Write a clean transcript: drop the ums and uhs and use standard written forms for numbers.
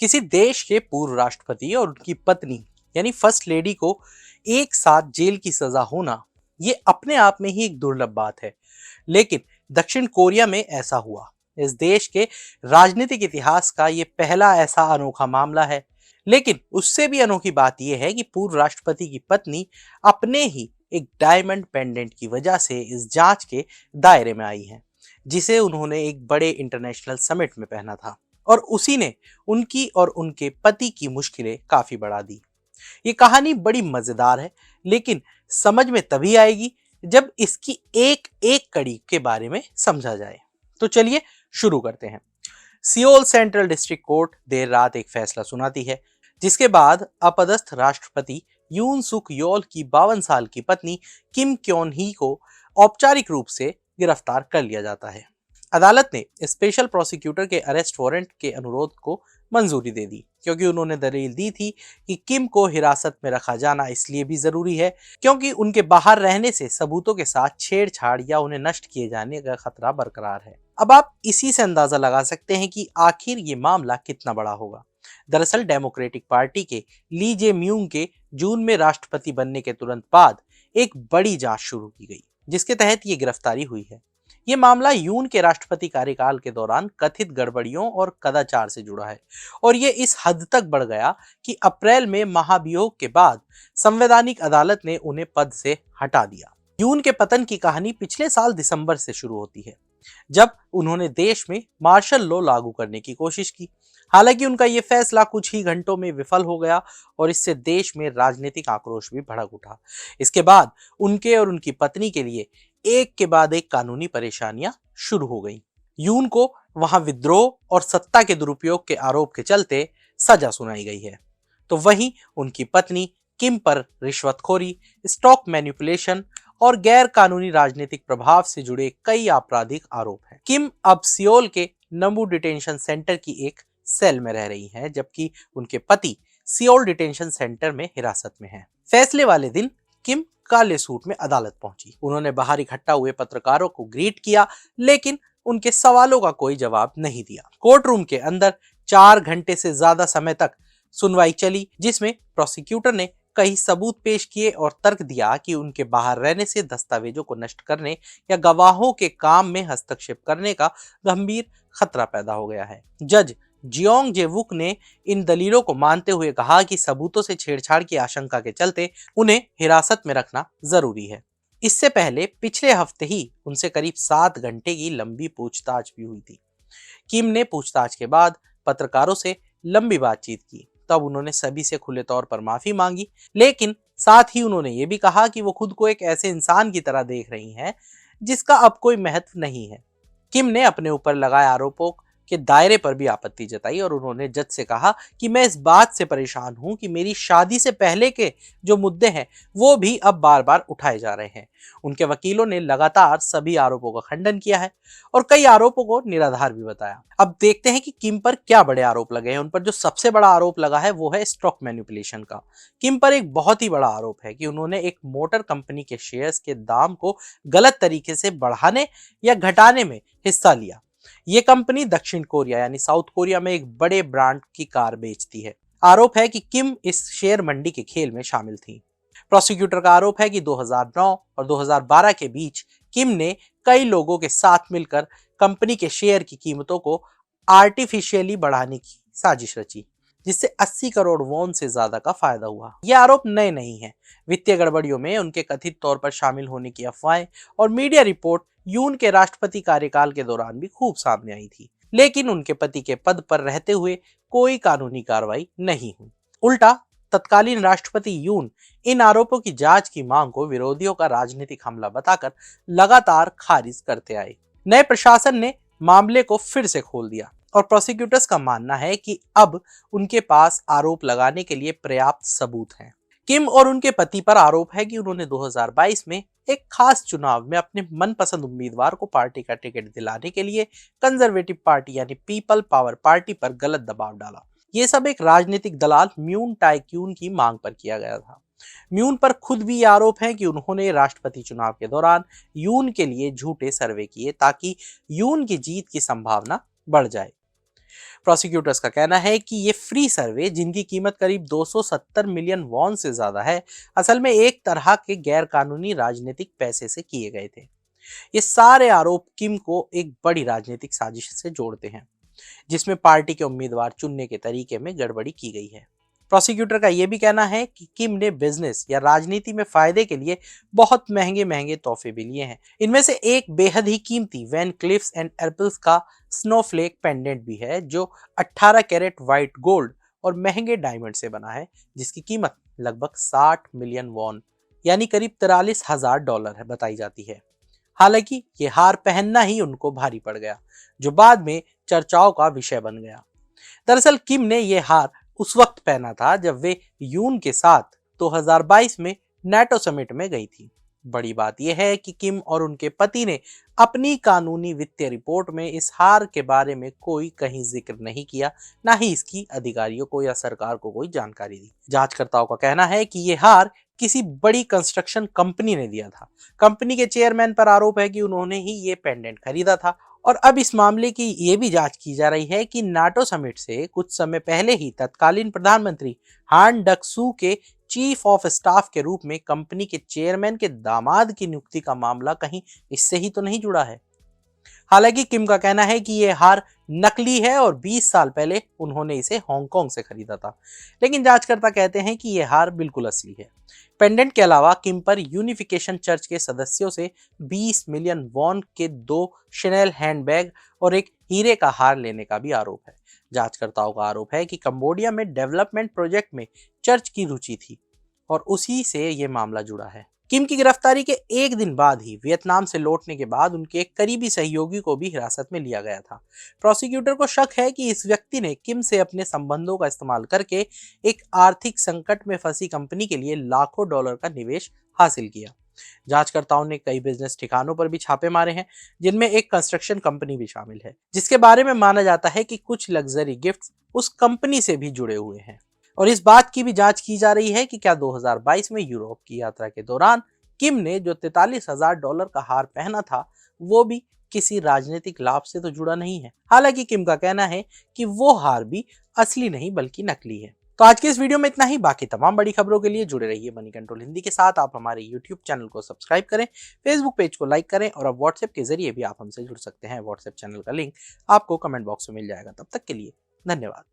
किसी देश के पूर्व राष्ट्रपति और उनकी पत्नी यानी फर्स्ट लेडी को एक साथ जेल की सजा होना ये अपने आप में ही एक दुर्लभ बात है। लेकिन दक्षिण कोरिया में ऐसा हुआ। इस देश के राजनीतिक इतिहास का ये पहला ऐसा अनोखा मामला है। लेकिन उससे भी अनोखी बात यह है कि पूर्व राष्ट्रपति की पत्नी अपने ही एक डायमंड पेंडेंट की वजह से इस जांच के दायरे में आई है, जिसे उन्होंने एक बड़े इंटरनेशनल समिट में पहना था। और उसी ने उनकी और उनके पति की मुश्किलें काफी बढ़ा दी। ये कहानी बड़ी मजेदार है, लेकिन समझ में तभी आएगी जब इसकी एक एक कड़ी के बारे में समझा जाए। तो चलिए शुरू करते हैं। सियोल सेंट्रल डिस्ट्रिक्ट कोर्ट देर रात एक फैसला सुनाती है, जिसके बाद अपदस्थ राष्ट्रपति यून सुक योल की 52 साल की पत्नी किम क्योन ही को औपचारिक रूप से गिरफ्तार कर लिया जाता है। अदालत ने स्पेशल प्रोसिक्यूटर के अरेस्ट वारंट के अनुरोध को मंजूरी दे दी, क्योंकि उन्होंने दलील दी थी कि किम को हिरासत में रखा जाना इसलिए भी जरूरी है क्योंकि उनके बाहर रहने से सबूतों के साथ छेड़छाड़ या उन्हें नष्ट किए जाने का खतरा बरकरार है। अब आप इसी से अंदाजा लगा सकते हैं कि आखिर ये मामला कितना बड़ा होगा। दरअसल डेमोक्रेटिक पार्टी के ली जे म्यूंग के जून में राष्ट्रपति बनने के तुरंत बाद एक बड़ी जांच शुरू की गई, जिसके तहत ये गिरफ्तारी हुई है। ये मामला यून के राष्ट्रपति कार्यकाल के दौरान कथित गड़बड़ियों और कदाचार से जुड़ा है, और ये इस हद तक बढ़ गया कि अप्रैल में महाभियोग के बाद संवैधानिक अदालत ने उन्हें पद से हटा दिया। यून के पतन की कहानी पिछले साल दिसंबर से शुरू होती है, जब उन्होंने देश में मार्शल लॉ लागू करने की कोशिश की। हालांकि उनका यह फैसला कुछ ही घंटों में विफल हो गया और इससे देश में राजनीतिक आक्रोश भी भड़क उठा। इसके बाद उनके और उनकी पत्नी के लिए एक के बाद एक कानूनी परेशानियां शुरू हो गई। यून को वहां विद्रोह और सत्ता के दुरुपयोग के आरोप के चलते सजा सुनाई गई है, तो वहीं उनकी पत्नी किम पर रिश्वतखोरी, स्टॉक मैनिपुलेशन और गैर कानूनी राजनीतिक प्रभाव से जुड़े कई आपराधिक आरोप हैं। किम अब सियोल के नंबू डिटेंशन सेंटर की एक सेल में रह रही हैं, जबकि उनके पति सियोल डिटेंशन सेंटर में हिरासत में हैं। फैसले वाले दिन किम काले सूट में अदालत पहुंची। उन्होंने बाहर इकट्ठा हुए पत्रकारों को ग्रीट किया, लेकिन उनके सवालों का कोई जवाब नहीं दिया। कोर्ट रूम के अंदर 4 घंटे से ज्यादा समय तक सुनवाई चली, जिसमें प्रोसिक्यूटर ने कई सबूत पेश किए और तर्क दिया कि उनके बाहर रहने से दस्तावेजों को नष्ट करने या गवाहों के काम में हस्तक्षेप करने का गंभीर खतरा पैदा हो गया है। जज जियोंग जेवुक ने इन दलीलों को मानते हुए कहा कि सबूतों से छेड़छाड़ की आशंका के चलते उन्हें हिरासत में रखना जरूरी है। इससे पहले पिछले हफ्ते ही उनसे करीब 7 घंटे की लंबी पूछताछ भी हुई थी। किम ने पूछताछ के बाद पत्रकारों से लंबी बातचीत की। तब उन्होंने सभी से खुले तौर पर माफी मांगी, लेकिन साथ ही उन्होंने ये भी कहा कि वो खुद को एक ऐसे इंसान की तरह देख रही हैं जिसका अब कोई महत्व नहीं है। किम ने अपने ऊपर लगाए आरोपों के दायरे पर भी आपत्ति जताई और उन्होंने जज से कहा कि मैं इस बात से परेशान हूं कि मेरी शादी से पहले के जो मुद्दे हैं वो भी अब बार बार उठाए जा रहे हैं। उनके वकीलों ने लगातार सभी आरोपों का खंडन किया है और कई आरोपों को निराधार भी बताया। अब देखते हैं कि किम पर क्या बड़े आरोप लगे हैं। उन पर जो सबसे बड़ा आरोप लगा है वो है स्टॉक मैनिपुलेशन का। किम पर एक बहुत ही बड़ा आरोप है कि उन्होंने एक मोटर कंपनी के शेयर्स के दाम को गलत तरीके से बढ़ाने या घटाने में हिस्सा लिया। ये कंपनी दक्षिण कोरिया यानी साउथ कोरिया में एक बड़े ब्रांड की कार बेचती है। आरोप है कि किम इस शेयर मंडी के खेल में शामिल थी। प्रोसिक्यूटर का आरोप है कि 2009 और 2012 के बीच किम ने कई लोगों के साथ मिलकर कंपनी के शेयर की कीमतों को आर्टिफिशियली बढ़ाने की साजिश रची, जिससे 80 करोड़ वॉन से ज्यादा का फायदा हुआ। ये आरोप नए नहीं हैं। वित्तीय गड़बड़ियों में उनके कथित तौर पर शामिल होने की अफवाहें और मीडिया रिपोर्ट यून के राष्ट्रपति कार्यकाल के दौरान भी खूब सामने आई थी, लेकिन उनके पति के पद पर रहते हुए कोई कानूनी कार्रवाई नहीं हुई। उल्टा तत्कालीन राष्ट्रपति यून इन आरोपों की जांच की मांग को विरोधियों का राजनीतिक हमला बताकर लगातार खारिज करते आए। नए प्रशासन ने मामले को फिर से खोल दिया और प्रोसिक्यूटर्स का मानना है कि अब उनके पास आरोप लगाने के लिए पर्याप्त सबूत हैं। किम और उनके पति पर आरोप है कि उन्होंने 2022 में एक खास चुनाव में अपने मनपसंद उम्मीदवार को पार्टी का टिकट दिलाने के लिए कंजर्वेटिव पार्टी यानी पीपल पावर पार्टी पर गलत दबाव डाला। ये सब एक राजनीतिक दलाल म्यून टाइक्यून की मांग पर किया गया था। म्यून पर खुद भी ये आरोप है कि उन्होंने राष्ट्रपति चुनाव के दौरान यून के लिए झूठे सर्वे किए ताकि यून की जीत की संभावना बढ़ जाए। प्रोसिक्यूटर्स का कहना है कि ये फ्री सर्वे, जिनकी कीमत करीब 270 मिलियन वॉन से ज्यादा है, असल में एक तरह के गैर कानूनी राजनीतिक पैसे से किए गए थे। ये सारे आरोप किम को एक बड़ी राजनीतिक साजिश से जोड़ते हैं, जिसमें पार्टी के उम्मीदवार चुनने के तरीके में गड़बड़ी की गई है। प्रोसिक्यूटर का यह भी कहना है कि किम ने बिजनेस या राजनीति में फायदे के लिए बहुत महंगे महंगे तोहफे भी लिए हैं। इनमें से एक बेहद ही कीमती वैन क्लिफ्स एंड एप्पल्स का स्नोफ्लेक पेंडेंट भी है, जो 18 कैरेट व्हाइट गोल्ड और महंगे डायमंड से बना है, जिसकी कीमत लगभग 60 मिलियन वॉन यानी करीब 43,000 डॉलर है बताई जाती है। हालांकि ये हार पहनना ही उनको भारी पड़ गया, जो बाद में चर्चाओं का विषय बन गया। दरअसल किम ने यह हार उस वक्त पहना था जब वे यून के साथ 2022 में नाटो समिट में गई थी। बड़ी बात यह है कि किम और उनके पति ने अपनी कानूनी वित्तीय रिपोर्ट में इस हार के बारे में कोई कहीं जिक्र नहीं किया, ना ही इसकी अधिकारियों को या सरकार को कोई जानकारी दी। जांचकर्ताओं का कहना है कि यह हार किसी बड़ी कंस्ट्रक्शन कंपनी ने दिया था। कंपनी के चेयरमैन पर आरोप है कि उन्होंने ही ये पेंडेंट खरीदा था, और अब इस मामले की ये भी जांच की जा रही है कि नाटो समिट से कुछ समय पहले ही तत्कालीन प्रधानमंत्री हान डक-सू के चीफ ऑफ स्टाफ के रूप में कंपनी के चेयरमैन के दामाद की नियुक्ति का मामला कहीं इससे ही तो नहीं जुड़ा है। हालांकि किम का कहना है कि यह हार नकली है और 20 साल पहले उन्होंने इसे हांगकांग से खरीदा था, लेकिन जांचकर्ता कहते हैं कि यह हार बिल्कुल असली है। पेंडेंट के अलावा किम पर यूनिफिकेशन चर्च के सदस्यों से 20 मिलियन वॉन के 2 शनेल हैंडबैग और एक हीरे का हार लेने का भी आरोप है। जांचकर्ताओं का आरोप है कि कंबोडिया में डेवलपमेंट प्रोजेक्ट में चर्च की रुचि थी और उसी से ये मामला जुड़ा है। किम की गिरफ्तारी के एक दिन बाद ही वियतनाम से लौटने के बाद उनके एक करीबी सहयोगी को भी हिरासत में लिया गया था। प्रोसिक्यूटर को शक है कि इस व्यक्ति ने किम से अपने संबंधों का इस्तेमाल करके एक आर्थिक संकट में फंसी कंपनी के लिए लाखों डॉलर का निवेश हासिल किया। जांचकर्ताओं ने कई बिजनेस ठिकानों पर भी छापे मारे हैं, जिनमें एक कंस्ट्रक्शन कंपनी भी शामिल है, जिसके बारे में माना जाता है कि कुछ लग्जरी गिफ्ट्स उस कंपनी से भी जुड़े हुए हैं। और इस बात की भी जांच की जा रही है कि क्या 2022 में यूरोप की यात्रा के दौरान किम ने जो 43,000 डॉलर का हार पहना था, वो भी किसी राजनीतिक लाभ से तो जुड़ा नहीं है। हालांकि किम का कहना है कि वो हार भी असली नहीं बल्कि नकली है। तो आज के इस वीडियो में इतना ही। बाकी तमाम बड़ी खबरों के लिए जुड़े रहिए मनी कंट्रोल हिंदी के साथ। आप हमारे यूट्यूब चैनल को सब्सक्राइब करें, फेसबुक पेज को लाइक करें, और अब व्हाट्सएप के जरिए भी आप हमसे जुड़ सकते हैं। व्हाट्सएप चैनल का लिंक आपको कमेंट बॉक्स में मिल जाएगा। तब तक के लिए धन्यवाद।